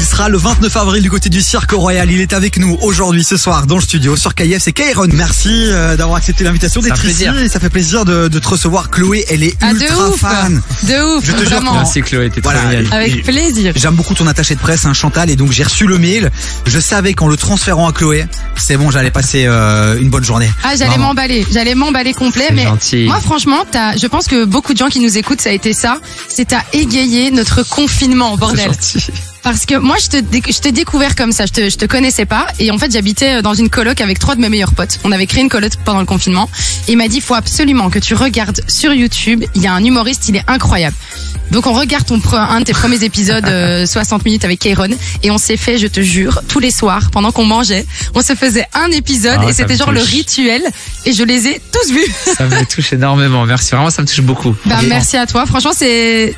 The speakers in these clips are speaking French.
Il sera le 29 avril du côté du Cirque Royal. Il est avec nous aujourd'hui, ce soir, dans le studio, sur KF. C'est Kairon. Merci d'avoir accepté l'invitation d'être ici. Ça fait plaisir de te recevoir. Chloé, elle est ultra fan. De ouf, je te jure. Merci Chloé, t'es très géniale. Avec plaisir. J'aime beaucoup ton attaché de presse, Chantal, et donc j'ai reçu le mail. Je savais qu'en le transférant à Chloé, c'est bon, j'allais passer une bonne journée. J'allais m'emballer complet, mais gentil. Moi franchement, je pense que beaucoup de gens qui nous écoutent, ça a été ça. C'est à égayer notre confinement, bordel. Parce que moi, je t'ai découvert comme ça, je te connaissais pas, et en fait, j'habitais dans une coloc avec 3 de mes meilleurs potes. On avait créé une coloc pendant le confinement, et il m'a dit, faut absolument que tu regardes sur YouTube, il y a un humoriste, il est incroyable. Donc on regarde un de tes premiers épisodes, 60 minutes avec Kairon, et on s'est fait, je te jure, tous les soirs, pendant qu'on mangeait, on se faisait un épisode, et c'était genre le rituel, et je les ai tous vus. Ça me touche énormément, merci, vraiment ça me touche beaucoup. Merci à toi, franchement c'est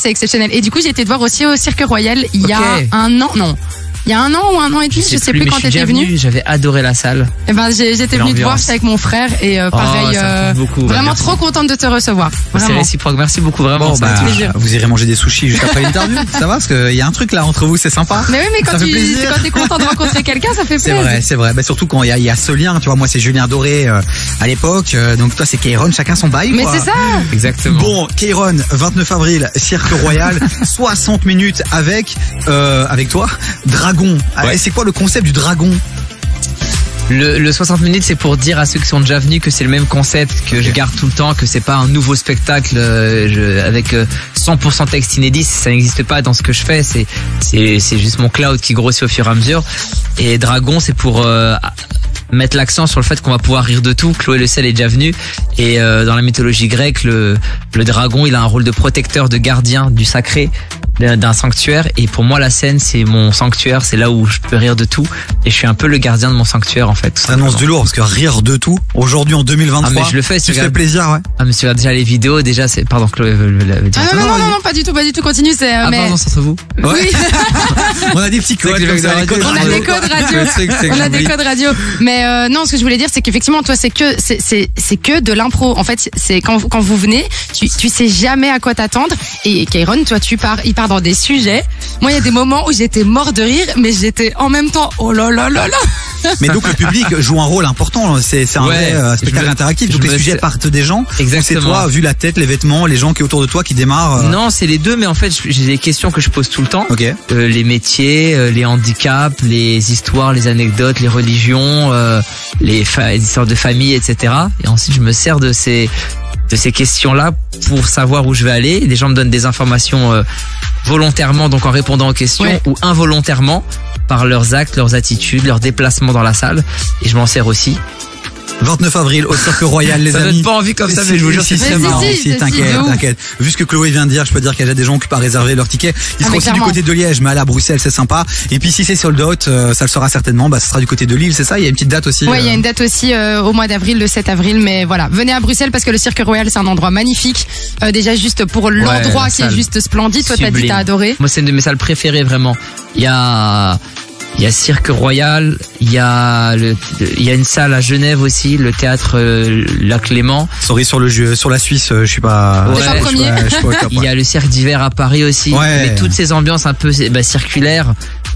exceptionnel. Et du coup j'ai été te voir aussi au Cirque Royal il y a un an, il y a un an ou un an et demi, je sais plus quand t'étais venu. J'avais adoré la salle. J'étais venue te voir avec mon frère et pareil, vraiment trop contente de te recevoir. C'est réciproque, merci beaucoup, vraiment. Vous irez manger des sushis juste après l'interview, ça va, parce qu'il y a un truc là entre vous, c'est sympa. Mais oui, mais quand t'es content de rencontrer quelqu'un, ça fait plaisir. C'est vrai, surtout quand il y a ce lien, tu vois, moi c'est Julien Doré à l'époque, donc toi c'est Kairon, chacun son bail. Mais c'est ça. Exactement. Bon, Kairon, 29 avril, Cirque Royal, 60 minutes avec toi, Dragon. Ouais. C'est quoi le concept du Dragon ? Le 60 minutes, c'est pour dire à ceux qui sont déjà venus que c'est le même concept que je garde tout le temps, que c'est pas un nouveau spectacle avec 100% texte inédit, ça n'existe pas dans ce que je fais, c'est juste mon cloud qui grossit au fur et à mesure. Et Dragon, c'est pour mettre l'accent sur le fait qu'on va pouvoir rire de tout. Chloé Le Sel est déjà venue, et dans la mythologie grecque, le dragon, il a un rôle de protecteur, de gardien du sacré, d'un sanctuaire, et pour moi la scène c'est mon sanctuaire, c'est là où je peux rire de tout, et je suis un peu le gardien de mon sanctuaire en fait. Ça annonce du lourd, parce que rire de tout aujourd'hui en 2023. Mais je le fais, tu fais plaisir, ouais. Mais tu regardes déjà les vidéos, déjà c'est, pardon, Chloé veut le dire. Non, pas du tout, continue, c'est pardon, c'est entre vous. Ouais. Oui. On a des petits codes, on a des codes radio. Mais non, ce que je voulais dire, c'est qu'effectivement toi c'est que de l'impro. En fait, c'est quand vous venez, tu sais jamais à quoi t'attendre, et Kairon, toi il part dans des sujets. Moi, il y a des moments où j'étais mort de rire, mais j'étais en même temps, oh là là là là. Mais donc le public joue un rôle important, c'est un vrai spectacle interactif, donc les sujets partent des gens. Exactement. C'est toi, vu la tête, les vêtements, les gens qui est autour de toi qui démarrent. Non, c'est les deux, mais en fait j'ai des questions que je pose tout le temps. Okay. Les métiers, les handicaps, les histoires, les anecdotes, les religions, les histoires de famille, etc. Et ensuite je me sers de ces questions-là pour savoir où je vais aller. Les gens me donnent des informations volontairement, donc en répondant aux questions, ou involontairement par leurs actes, leurs attitudes, leurs déplacements dans la salle, et je m'en sers aussi. 29 avril au Cirque Royal, les amis. Ça donne pas envie comme ça, mais je vous jure, c'est très marrant. T'inquiète. Vu ce que Chloé vient de dire, je peux dire qu'il y a déjà des gens qui peuvent réserver leur ticket. Il sera aussi du côté de Liège, mais aller à Bruxelles, c'est sympa. Et puis si c'est sold out, ça le sera certainement, ce sera du côté de Lille, c'est ça? Il y a une petite date aussi. Ouais, il y a une date aussi au mois d'avril, le 7 avril, mais voilà. Venez à Bruxelles parce que le Cirque Royal, c'est un endroit magnifique. Déjà juste pour l'endroit qui est juste splendide. Toi, t'as dit t'as adoré. Moi, c'est une de mes salles préférées, vraiment. Il y a Cirque Royal, il y a une salle à Genève aussi, le théâtre La Clément. Sorry sur la Suisse, je suis pas. Ouais, pas premier. Il y a le Cirque d'hiver à Paris aussi. Ouais. Mais toutes ces ambiances un peu circulaires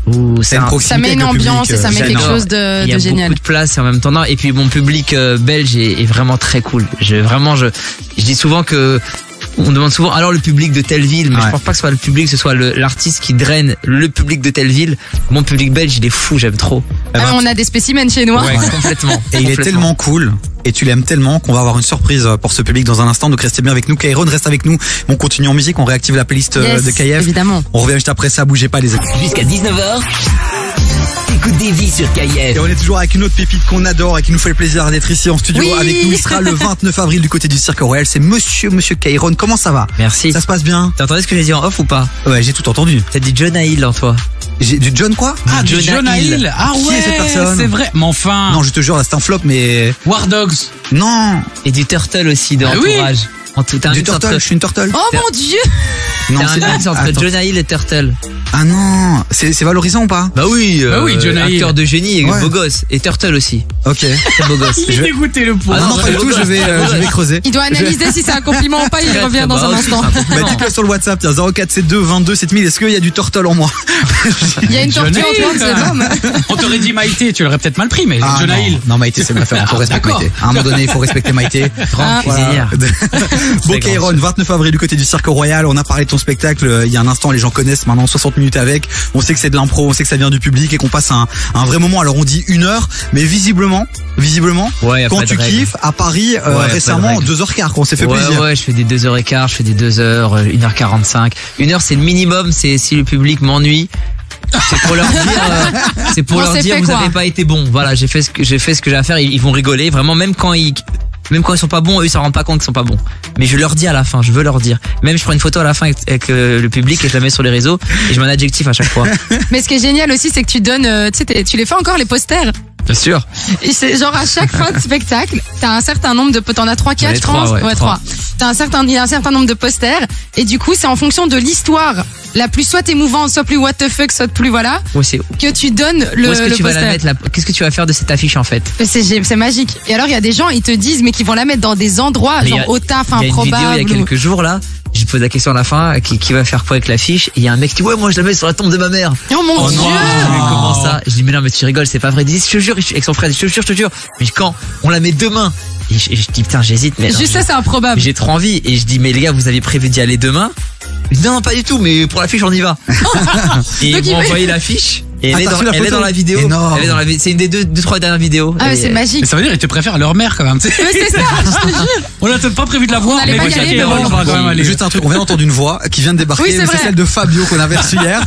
où ça met une ambiance et ça met quelque chose de génial. Il y a beaucoup de place et en même temps non. Et puis mon public belge est vraiment très cool. Je dis souvent que on demande souvent alors le public de telle ville, mais je pense pas que ce soit le public, ce soit l'artiste qui draine le public de telle ville. Mon public belge, il est fou, j'aime trop. On a des spécimens chez nous. Ouais, complètement. Et il est tellement cool. Et tu l'aimes tellement qu'on va avoir une surprise pour ce public dans un instant. Donc restez bien avec nous. Kairon reste avec nous. On continue en musique, on réactive la playlist de KF. Évidemment. On revient juste après ça, bougez pas les amis. Jusqu'à 19h. Écoute des vies sur KF. Et on est toujours avec une autre pépite qu'on adore et qui nous fait le plaisir d'être ici en studio avec nous. Il sera le 29 avril du côté du Cirque Royal. C'est monsieur Kairon. Comment ça va? Merci. Ça se passe bien? T'as entendu ce que j'ai dit en off ou pas? Ouais, j'ai tout entendu. T'as dit Jonah Hill en toi. Du John quoi? Du Jonah Hill. Ah ouais. Qui est cette personne? C'est vrai. Mais enfin. Non, je te jure, là, c'est un flop, mais. War Dogs. Non. Et du Turtle aussi de Entourage. Du Turtle, je suis une Turtle. Oh mon Dieu. Non, c'est un mix entre Jonah Hill et Turtle. Ah non, c'est valorisant ou pas? Bah oui, Jonah Hill. acteur de génie et Ouais. beau gosse. Et Turtle aussi. Ok. Très beau gosse. Il est dégoûté le pauvre. Ah non, pas du tout, je vais creuser. Il doit analyser si c'est un compliment ou pas, il revient dans un instant. Bah dites-le sur le WhatsApp, tiens, 0472 22 7000, est-ce qu'il y a du Turtle en moi? Il y a une tortue Jonah Hill. Antoine, c'est énorme. On t'aurait dit Maïté, tu l'aurais peut-être mal pris, mais Ah, Jonah non. Hill. Non, Maïté, c'est ma femme, faut respecter d'accord. Maïté. À un moment donné, il faut respecter Maïté. Grande cuisinière. Bon, Kairon, 29 avril du côté du Cirque Royal, on a parlé de ton spectacle il y a un instant, les gens connaissent maintenant 60 minutes avec, on sait que c'est de l'impro, on sait que ça vient du public et qu'on passe un vrai moment. Alors on dit 1 heure, mais visiblement, Ouais, y a quand pas de tu règle. kiffes, à Paris y a pas de récemment, règle. 2h15, qu'on s'est fait plaisir. Ouais, je fais des 2h15, je fais des 2h, 1h45. 1 heure, c'est le minimum, c'est si le public m'ennuie. C'est pour leur dire, On s'est fait vous quoi avez pas été bon. Voilà, j'ai fait ce que j'ai à faire. Ils vont rigoler, vraiment, même quand ils sont pas bons, eux ils s'en rendent pas compte qu'ils sont pas bons. Mais je leur dis à la fin, je veux leur dire. Même je prends une photo à la fin avec le public et je la mets sur les réseaux et je mets un adjectif à chaque fois. Mais ce qui est génial aussi, c'est que tu donnes, tu sais, tu les fais encore les posters. Bien sûr. Et c'est genre à chaque fin de spectacle, t'as un certain nombre de, t'en as 3, 4, J'en ai je trois, pense. ouais, 3. Il y a un certain nombre de posters. Et du coup, c'est en fonction de l'histoire la plus soit émouvante, soit plus what the fuck, soit plus voilà, Ouais, c'est que tu donnes le, où est-ce que le tu vas poster. la mettre là qu'est-ce que tu vas faire de cette affiche en fait? C'est magique. Et alors, il y a des gens, ils te disent, mais qui vont la mettre dans des endroits, Mais genre il y a- au taf, Il y a une vidéo improbable. il y a quelques jours là, je pose la question à la fin, qui va faire quoi avec l'affiche? Et il y a un mec qui dit ouais moi je la mets sur la tombe de ma mère. Oh mon Oh Dieu! non. Mais comment ça? Je dis mais non mais tu rigoles, c'est pas vrai. Il dit je te jure, avec son frère, je te jure. Mais quand? On la met demain. Et je dis putain j'hésite mais non, Juste ça, c'est improbable. j'ai trop envie. Et je dis mais les gars vous avez prévu d'y aller demain? Il dit, non pas du tout mais pour l'affiche on y va. Et Donc, ils il m'ont va- envoyé l'affiche. Et Ah, elle, est t'as dans, reçu la elle est photo dans la vidéo. Énorme. Elle est dans la c'est une des deux 3 dernières vidéos. Ah, mais Et- c'est magique. Mais ça veut dire qu'ils te préfèrent leur mère quand même. Tu sais. Mais c'est ça, je te jure. On n'a peut-être pas prévu de la voir, allait mais pas y t'inquiète, aller, mais on bon. va quand même aller. Juste un truc, on vient d'entendre une voix qui vient de débarquer, Oui, c'est mais c'est vrai. celle de Fabio qu'on avait reçu hier.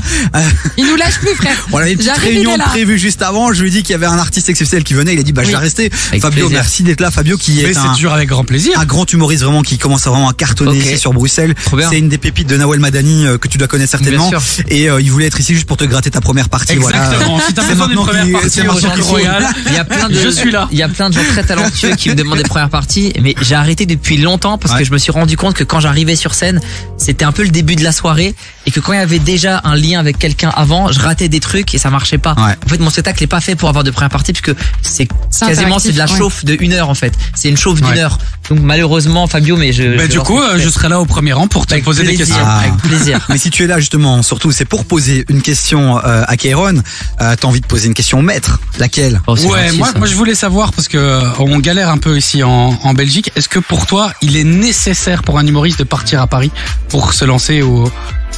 Il nous lâche plus, frère. On avait une petite J'arrive, réunion il est là. prévue juste avant, je lui ai dit qu'il y avait un artiste exceptionnel qui venait, il a dit bah je vais rester. Avec Fabio, plaisir. merci d'être là. Fabio qui Mais est c'est un toujours avec grand plaisir. grand humoriste vraiment qui commence à vraiment à cartonner Ok. ici sur Bruxelles. Trop bien. C'est une des pépites de Nawel Madani que tu dois connaître certainement. Bien sûr. Et il voulait être ici juste pour te gratter ta première partie. Exactement. Voilà. Si t'as C'est besoin d'une maintenant première qu'il- partie c'est au maintenant Cirque qu'il faut. Royal, Il y a plein de, je suis là. Il y a plein de gens très talentueux qui me demandent des premières parties, mais j'ai arrêté depuis longtemps parce Ouais. que je me suis rendu compte que quand j'arrivais sur scène, c'était un peu le début de la soirée et que quand il y avait déjà un lien avec quelqu'un avant, je ratais des trucs et ça marchait pas. Ouais. En fait, mon spectacle n'est pas fait pour avoir de première partie puisque c'est quasiment c'est de la interactif, chauffe de 1 heure en fait. C'est une chauffe d'1 Ouais. heure. Donc malheureusement, Fabio, mais Bah, du coup, je serai là au premier rang pour te avec poser des plaisir, questions. Ah. avec plaisir. Mais si tu es là justement, surtout, c'est pour poser une question à Kairon. T'as envie de poser une question au maître. Laquelle? Oh, c'est Ouais, gentil, moi ça. je voulais savoir parce que on galère un peu ici en Belgique. Est-ce que pour toi, il est nécessaire pour un humoriste de partir à Paris pour se lancer ou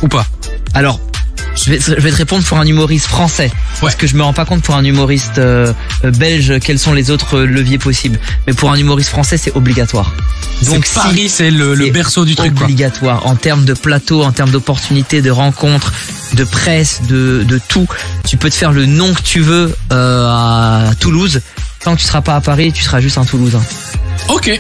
pas? Alors, je vais te répondre pour un humoriste français. Parce Ouais. que je me rends pas compte pour un humoriste belge quels sont les autres leviers possibles. Mais pour un humoriste français, c'est obligatoire. Donc C'est Paris, c'est le c'est berceau du truc, quoi. obligatoire en termes de plateau, en termes d'opportunités, de rencontres, de presse, de tout. Tu peux te faire le nom que tu veux à Toulouse. Tant que tu seras pas à Paris, tu seras juste un Toulousain. Ok,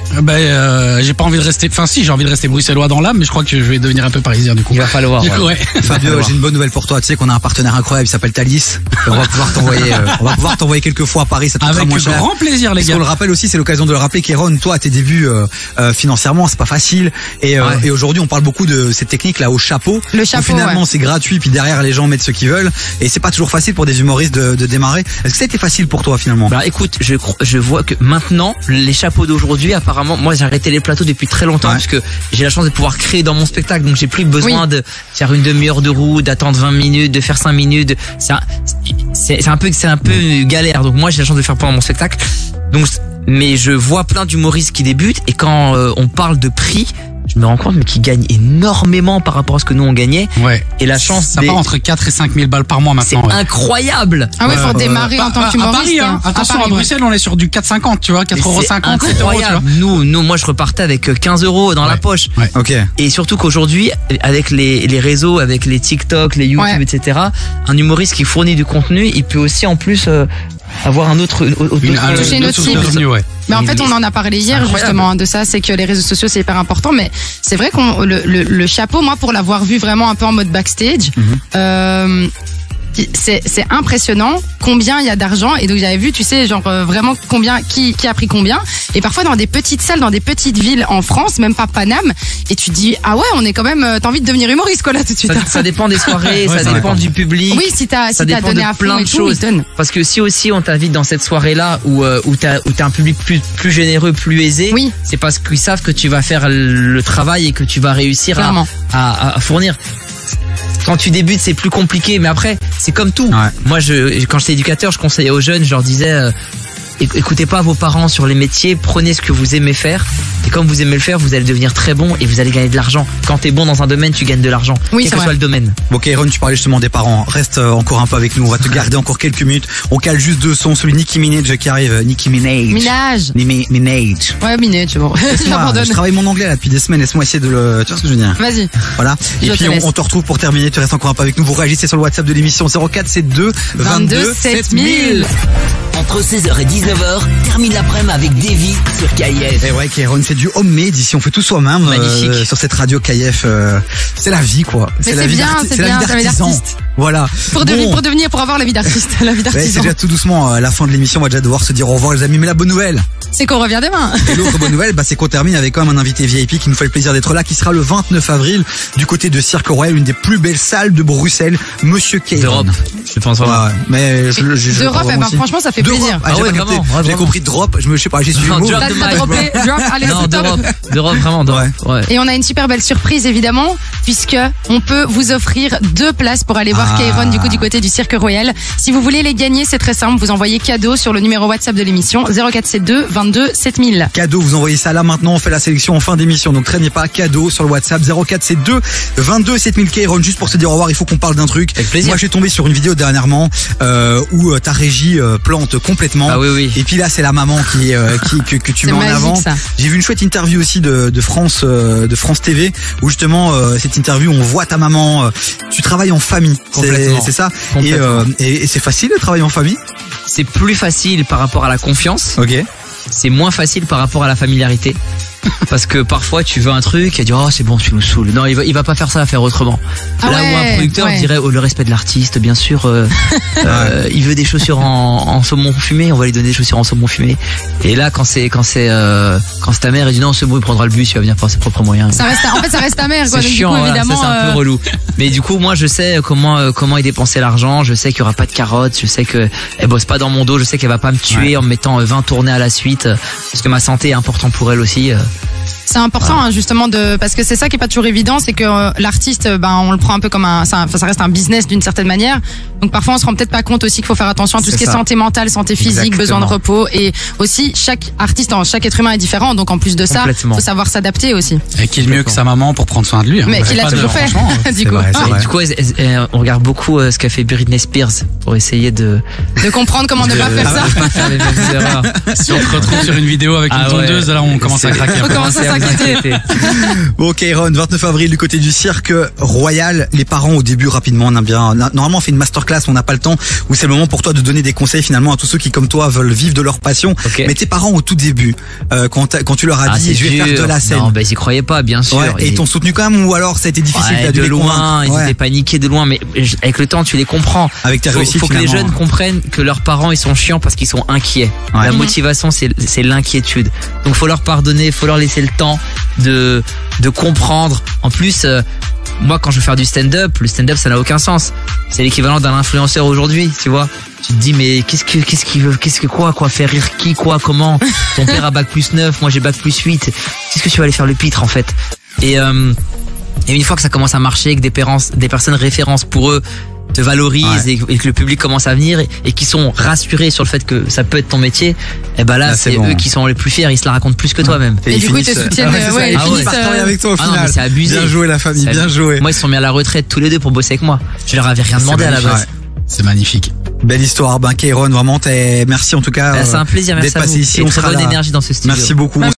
j'ai pas envie de rester. Enfin, si, j'ai envie de rester bruxellois dans l'âme, mais je crois que je vais devenir un peu parisien du coup. Il va falloir. Du coup, ouais. Fabio, j'ai une bonne nouvelle pour toi. Tu sais qu'on a un partenaire incroyable, il s'appelle Thalys. On va pouvoir t'envoyer quelques fois à Paris, ça te coûtera Avec moins cher. grand plaisir, les Parce gars. qu'on le rappelle aussi, c'est l'occasion de le rappeler, Kairon, toi, à tes débuts financièrement, c'est pas facile. Et aujourd'hui, on parle beaucoup de cette technique là au chapeau. Le Où chapeau, finalement, ouais. c'est gratuit, puis derrière, les gens mettent ce qu'ils veulent. Et c'est pas toujours facile pour des humoristes de démarrer. Est-ce que ça a été facile pour toi finalement? Bah écoute, je vois que maintenant les chapeaux d'aujourd'hui, apparemment, moi j'ai arrêté les plateaux depuis très longtemps Ouais. parce que j'ai la chance de pouvoir créer dans mon spectacle, donc j'ai plus besoin de faire une demi-heure de roue, d'attendre 20 minutes, de faire 5 minutes. C'est un peu galère. Donc moi j'ai la chance de le faire pendant mon spectacle. Donc mais je vois plein d'humoristes qui débutent et quand on parle de prix, je me rends compte mais qu'ils gagnent énormément par rapport à ce que nous on gagnait Ouais. et la chance Ça part entre 4 et 5 000 balles par mois c'est maintenant. Ouais. incroyable. Ah ouais, faut démarrer en tant À qu'humoriste. Paris, hein. Attention, Paris, à Bruxelles, on est sur du 4,50, tu vois, 4,50 Mais €, c'est 7 €, tu vois. incroyable. Nous, moi, je repartais avec 15 € dans la Ouais. poche. Ouais. Ok. Et surtout qu'aujourd'hui, avec les réseaux, avec les TikTok, les YouTube, Ouais. etc., un humoriste qui fournit du contenu, il peut aussi en plus avoir un autre, Toucher une autre source de cible. revenus, ouais. Mais en fait, on en a parlé hier incroyable. justement de ça, c'est que les réseaux sociaux c'est hyper important, mais c'est vrai qu'on le chapeau, moi pour l'avoir vu vraiment un peu en mode backstage, il c'est impressionnant combien il y a d'argent. Et donc j'avais vu, tu sais, genre vraiment combien qui a pris combien. Et parfois dans des petites salles, dans des petites villes en France, même pas Paname. Et tu te dis ah ouais, on est quand même. T'as envie de devenir humoriste quoi là tout de suite. Ça dépend des soirées, ça dépend du public. Oui, si t'as donné à fond plein de choses. Parce que si aussi on t'invite dans cette soirée-là où t'as un public plus généreux, plus aisé, oui. C'est parce qu'ils savent que tu vas faire le travail et que tu vas réussir à fournir. Quand tu débutes, c'est plus compliqué, mais après, c'est comme tout. Ouais. Moi, quand j'étais éducateur, je conseillais aux jeunes, je leur disais, écoutez pas vos parents sur les métiers, prenez ce que vous aimez faire. Et comme vous aimez le faire, vous allez devenir très bon et vous allez gagner de l'argent. Quand t'es bon dans un domaine, tu gagnes de l'argent. Oui, quel que soit le domaine. Bon, Kairon, tu parlais justement des parents. Reste encore un peu avec nous. On va te garder encore quelques minutes. On cale juste 2 sons. Celui Nicki Minaj qui arrive. Nicki Minaj. Minaj. Ouais, Minaj, bon. Je travaille mon anglais là depuis des semaines. Laisse-moi essayer de le. Tu vois ce que je veux dire? Vas-y. Voilà. Et puis on te retrouve pour terminer. Tu restes encore un peu avec nous. Vous réagissez sur le WhatsApp de l'émission 0472 22 7000. Entre 16h et 19h, termine l'après-midi avec Davy sur KIF. Et ouais, Kairon, c'est du homemade. Ici, on fait tout soi-même. Magnifique. Sur cette radio KIF. C'est la vie, quoi. C'est la vie d'artiste. Voilà. Pour avoir la vie d'artiste. La vie C'est d'artisan. déjà tout doucement la fin de l'émission. On va déjà devoir se dire au revoir, les amis. Mais la bonne nouvelle, C'est qu'on revient demain. et l'autre bonne nouvelle, c'est qu'on termine avec quand même un invité VIP qui nous fait le plaisir d'être là, qui sera le 29 avril du côté de Cirque Royal, une des plus belles salles de Bruxelles, Monsieur Kairon. D'Europe. Je pense vraiment. Ouais, mais D'Europe, franchement, ça fait plaisir. Ah, j'ai pas capté. J'ai compris drop. Je sais pas, j'ai suivi le mot. drop. T'as droppé, drop, allez, Non, c'est top. d'Europe, vraiment, d'Europe. Ouais. Et on a une super belle surprise évidemment, puisque on peut vous offrir 2 places pour aller voir Kairon du côté du Cirque Royal. Si vous voulez les gagner, c'est très simple, vous envoyez cadeau sur le numéro WhatsApp de l'émission 0472 22 7000. Cadeau, vous envoyez ça là maintenant, on fait la sélection en fin d'émission, donc traînez pas, cadeau sur le WhatsApp 0472 22 7000 Kairon. Juste pour se dire au revoir, il faut qu'on parle d'un truc. Avec plaisir. Moi j'ai tombé sur une vidéo dernièrement où ta régie plante complètement. Ah oui. Et puis là c'est la maman que tu mets en magique, avant. ça. J'ai vu une chouette interview aussi de France TV où justement cette interview on voit ta maman. Tu travailles en famille, c'est ça. Et c'est facile de travailler en famille. C'est plus facile par rapport à la confiance. Ok. C'est moins facile par rapport à la familiarité. Parce que parfois tu veux un truc et tu dis oh c'est bon tu nous saoules. Non il va pas faire ça, à faire autrement. Ah Là ouais, où un producteur dirait le respect de l'artiste bien sûr. Il veut des chaussures en saumon fumé, on va lui donner des chaussures en saumon fumé. Et là quand c'est ta mère, elle dit non c'est bon il prendra le bus, il va venir par ses propres moyens. Ça reste ta mère quoi. C'est Donc, chiant, du coup, évidemment, ça, c'est un peu relou. Mais du coup moi je sais comment y dépenser l'argent, je sais qu'il y aura pas de carottes, je sais que elle bosse pas dans mon dos, je sais qu'elle va pas me tuer en me mettant 20 tournées à la suite, parce que ma santé est importante pour elle aussi. c'est important justement parce que c'est ça qui est pas toujours évident, c'est que l'artiste on le prend un peu comme ça reste un business d'une certaine manière. Donc parfois on se rend peut-être pas compte aussi qu'il faut faire attention à tout ce qui est santé mentale, santé physique, besoin de repos, et aussi chaque artiste, chaque être humain est différent, donc en plus de ça, faut savoir s'adapter aussi. Et qui est mieux que sa maman pour prendre soin de lui. Mais qui l'a toujours fait. Du coup. Du coup, on regarde beaucoup ce qu'a fait Britney Spears pour essayer de comprendre comment ne pas faire ça. De pas faire les mêmes erreurs. Si on te retrouve sur une vidéo avec une tondeuse, là on commence à craquer. On commence à s'inquiéter. Bon, Kairon, 29 avril du côté du Cirque Royal. Les parents au début rapidement, normalement on fait une masterclass, on n'a pas le temps, où c'est le moment pour toi de donner des conseils finalement à tous ceux qui comme toi veulent vivre de leur passion. Okay. Mais tes parents au tout début, quand tu leur as dit je vais faire de la scène. Non, ils y croyaient pas, bien sûr. Ouais, et ils t'ont soutenu quand même, ou alors ça a été difficile de loin, ils étaient paniqués de loin, mais avec le temps tu les comprends. Avec ta réussite, faut que les jeunes comprennent que leurs parents ils sont chiants parce qu'ils sont inquiets. Ouais. La motivation c'est l'inquiétude. Donc faut leur pardonner, faut leur laisser le temps de comprendre. En plus moi quand je veux faire du stand-up, le stand-up ça n'a aucun sens. C'est l'équivalent d'un influenceur aujourd'hui, tu vois. Tu te dis mais qu'est-ce qu'il veut, quoi faire rire qui, quoi, comment. Ton père a bac+9, moi j'ai bac+8. Qu'est-ce que tu vas aller faire le pitre en fait. Et une fois que ça commence à marcher, que des personnes références pour eux te valorisent et que le public commence à venir et qui sont rassurés sur le fait que ça peut être ton métier, et là c'est eux qui sont les plus fiers, ils se la racontent plus que toi-même. Et du coup ils te soutiennent, ils finissent par travailler avec toi au final. Non, mais c'est abusé. Bien joué la famille, bien joué. Moi ils se sont mis à la retraite tous les deux pour bosser avec moi. Je leur avais rien demandé à la base. C'est magnifique. Belle histoire, Kairon, vraiment merci en tout cas. C'est un plaisir, merci d'être passé ici. Et très bonne énergie dans ce studio. Merci beaucoup.